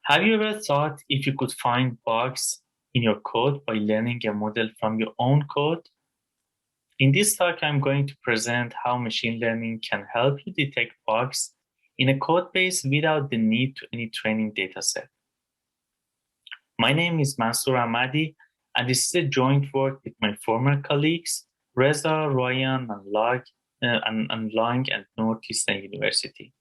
Have you ever thought if you could find bugs in your code by learning a model from your own code? In this talk, I'm going to present how machine learning can help you detect bugs in a code base without the need to any training dataset. My name is Mansour Ahmadi, and this is a joint work with my former colleagues, Reza, Ryan, and Lang at Northeastern University.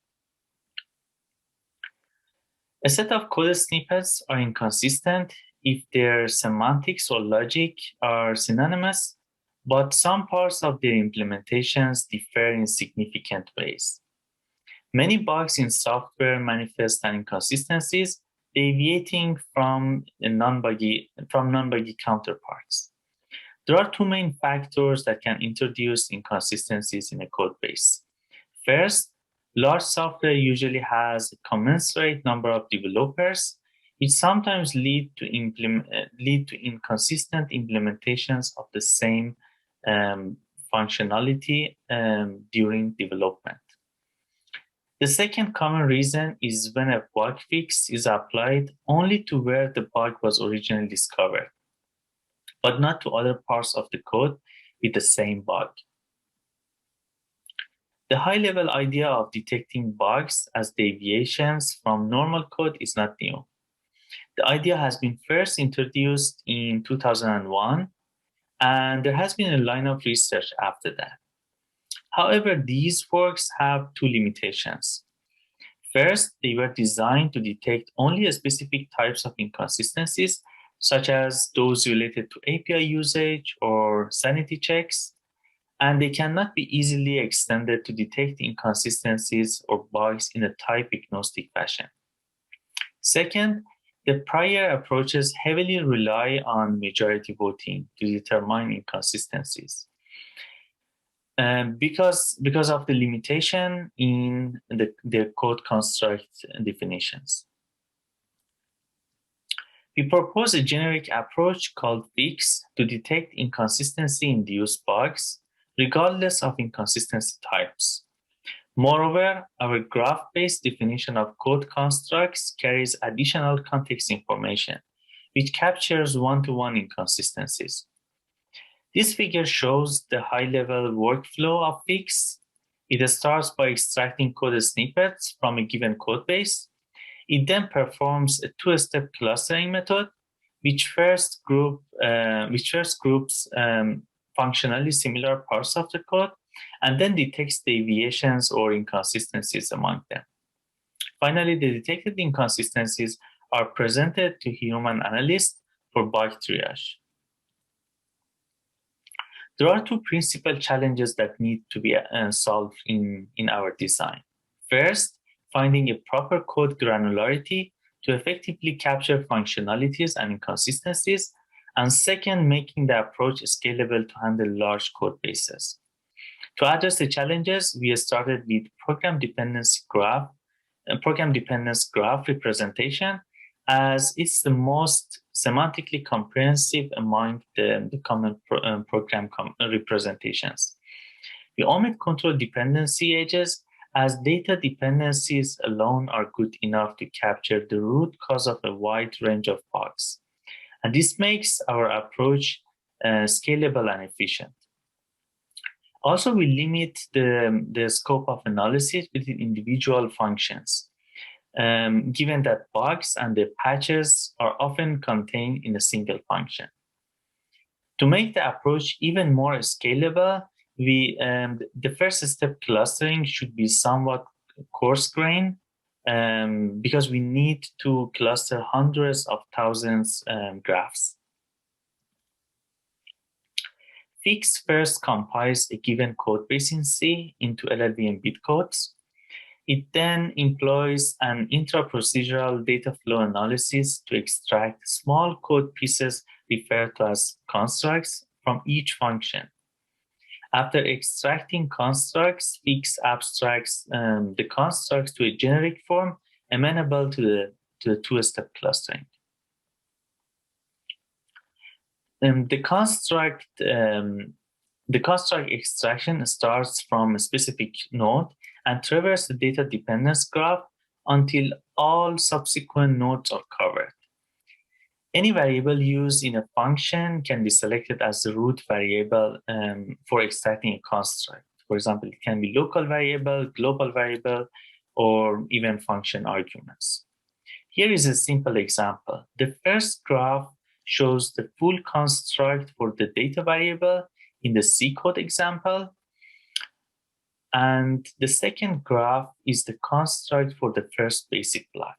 A set of code snippets are inconsistent if their semantics or logic are synonymous, but some parts of their implementations differ in significant ways. Many bugs in software manifest as inconsistencies deviating from non-buggy counterparts. There are two main factors that can introduce inconsistencies in a code base. First, large software usually has a commensurate number of developers, which sometimes lead to inconsistent implementations of the same functionality during development. The second common reason is when a bug fix is applied only to where the bug was originally discovered, but not to other parts of the code with the same bug. The high-level idea of detecting bugs as deviations from normal code is not new. The idea has been first introduced in 2001, and there has been a line of research after that. However, these works have two limitations. First, they were designed to detect only specific types of inconsistencies, such as those related to API usage or sanity checks, and they cannot be easily extended to detect inconsistencies or bugs in a type-agnostic fashion. Second, the prior approaches heavily rely on majority voting to determine inconsistencies. Because of the limitation in the code construct definitions. We propose a generic approach called FICS to detect inconsistency-induced bugs, regardless of inconsistency types. Moreover, our graph-based definition of code constructs carries additional context information, which captures one-to-one inconsistencies. This figure shows the high-level workflow of FICS. It starts by extracting code snippets from a given code base. It then performs a two-step clustering method, which first groups functionally similar parts of the code, and then detects deviations or inconsistencies among them. Finally, the detected inconsistencies are presented to human analysts for bug triage. There are two principal challenges that need to be solved in our design. First, finding a proper code granularity to effectively capture functionalities and inconsistencies, and second, making the approach scalable to handle large code bases. To address the challenges, we started with program dependence graph representation, as it's the most semantically comprehensive among the common program representations. We omit control dependency edges, as data dependencies alone are good enough to capture the root cause of a wide range of bugs. And this makes our approach scalable and efficient. Also, we limit the scope of analysis within individual functions, given that bugs and the patches are often contained in a single function. To make the approach even more scalable, the first step clustering should be somewhat coarse-grained, because we need to cluster hundreds of thousands graphs. FICS first compiles a given code base in C into LLVM bitcodes. It then employs an intra-procedural data flow analysis to extract small code pieces referred to as constructs from each function. After extracting constructs, FICS abstracts the constructs to a generic form amenable to the two-step clustering. The construct extraction starts from a specific node and traverses the data dependence graph until all subsequent nodes are covered. Any variable used in a function can be selected as the root variable for extracting a construct. For example, it can be local variable, global variable, or even function arguments. Here is a simple example. The first graph shows the full construct for the data variable in the C code example. And the second graph is the construct for the first basic block.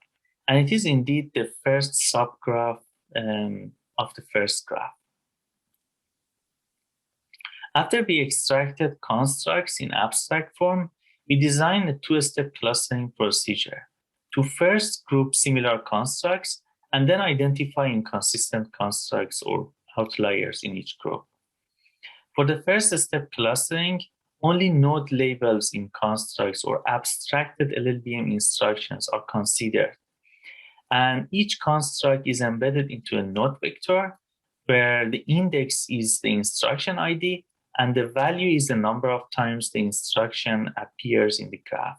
And it is indeed the first subgraph of the first graph. After we extracted constructs in abstract form, we designed a two-step clustering procedure to first group similar constructs and then identify inconsistent constructs or outliers in each group. For the first step clustering, only node labels in constructs or abstracted LLVM instructions are considered. And each construct is embedded into a node vector where the index is the instruction ID and the value is the number of times the instruction appears in the graph.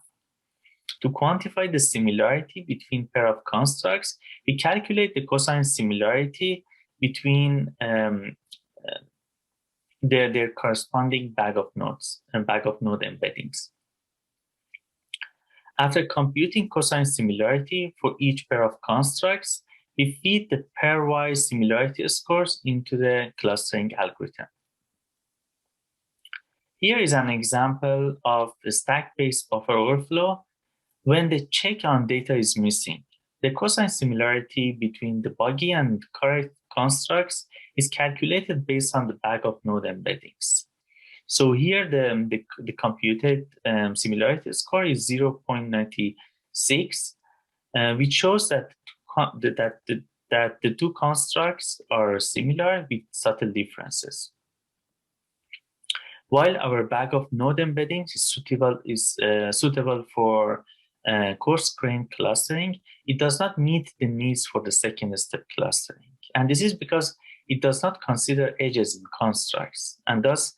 To quantify the similarity between pair of constructs, we calculate the cosine similarity between their corresponding bag of nodes and bag of node embeddings. After computing cosine similarity for each pair of constructs, we feed the pairwise similarity scores into the clustering algorithm. Here is an example of the stack-based buffer overflow when the check on data is missing. The cosine similarity between the buggy and correct constructs is calculated based on the bag of node embeddings. So here the computed similarity score is 0.96, which shows that the two constructs are similar with subtle differences. While our bag of node embeddings is suitable for coarse-grained clustering, it does not meet the needs for the second step clustering. And this is because it does not consider edges in constructs and thus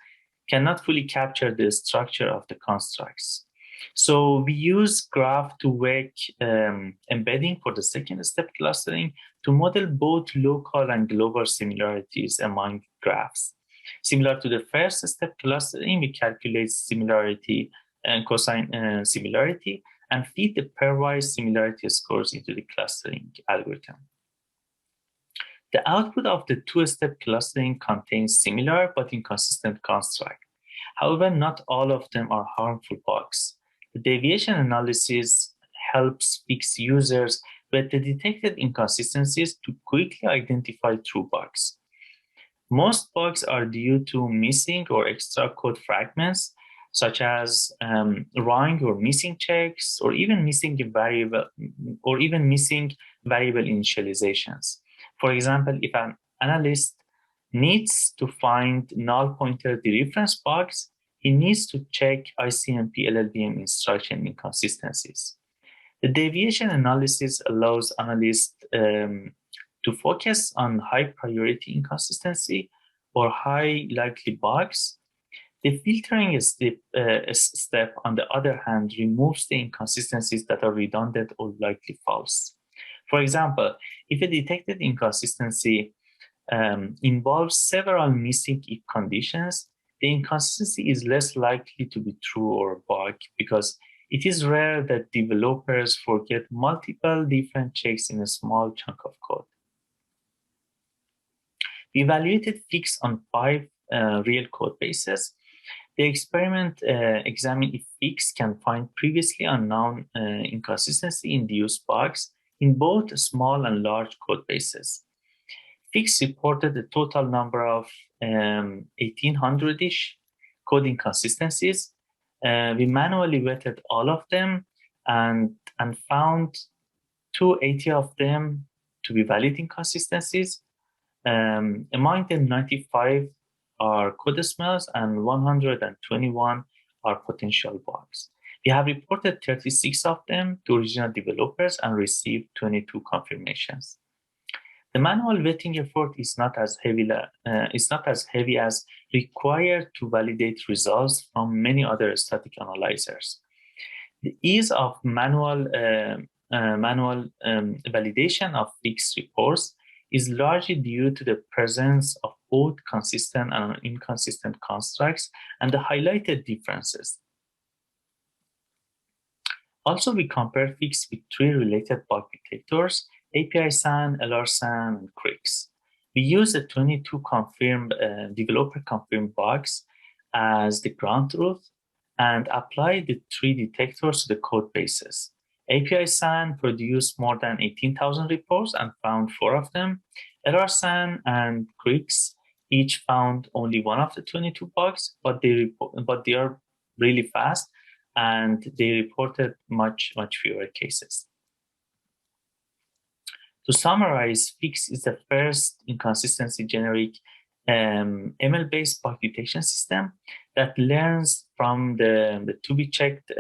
cannot fully capture the structure of the constructs. So we use graph to wake embedding for the second step clustering to model both local and global similarities among graphs. Similar to the first step clustering, we calculate similarity and cosine similarity and feed the pairwise similarity scores into the clustering algorithm. The output of the two-step clustering contains similar but inconsistent constructs. However, not all of them are harmful bugs. The deviation analysis helps FICS users with the detected inconsistencies to quickly identify true bugs. Most bugs are due to missing or extra code fragments, such as wrong or missing checks, or even missing variable initializations. For example, if an analyst needs to find null pointer dereference bugs, he needs to check ICMP LLVM instruction inconsistencies. The deviation analysis allows analysts to focus on high priority inconsistency or high likely bugs. The filtering step, on the other hand, removes the inconsistencies that are redundant or likely false. For example, if a detected inconsistency involves several missing if conditions, the inconsistency is less likely to be true or a bug because it is rare that developers forget multiple different checks in a small chunk of code. We evaluated FICS on 5 real code bases. The experiment examined if FICS can find previously unknown inconsistency-induced bugs in both small and large code bases. FICS reported a total number of 1,800-ish code inconsistencies. We manually vetted all of them and found 280 of them to be valid inconsistencies. Among them, 95 are code smells and 121 are potential bugs. We have reported 36 of them to original developers and received 22 confirmations. The manual vetting effort is not as heavy as required to validate results from many other static analyzers. The ease of manual manual validation of FICS reports is largely due to the presence of both consistent and inconsistent constructs and the highlighted differences. Also, we compare FICS with three related bug detectors: API SAN, LR-SAN, and CRIX. We use the 22 confirmed developer confirmed bugs as the ground truth and apply the three detectors to the code bases. API SAN produced more than 18,000 reports and found 4 of them. LR-SAN and CRIX each found only one of the 22 bugs, but they are really fast and they reported much fewer cases. To summarize, FICS is the first inconsistency generic ML-based bug detection system that learns from the to-be-checked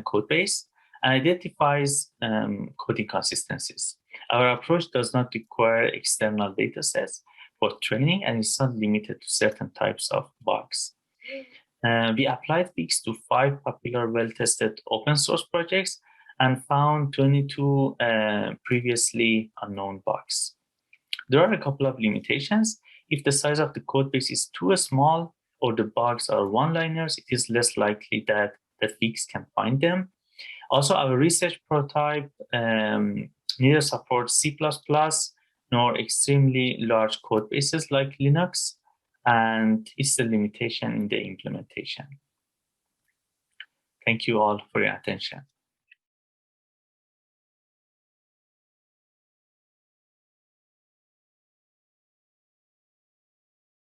code base and identifies code inconsistencies. Our approach does not require external data sets for training and is not limited to certain types of bugs. We applied FICS to 5 popular well-tested open source projects and found 22 previously unknown bugs. There are a couple of limitations. If the size of the code base is too small or the bugs are one-liners, it is less likely that the FICS can find them. Also, our research prototype neither supports C++ nor extremely large code bases like Linux, and it's a limitation in the implementation. Thank you all for your attention.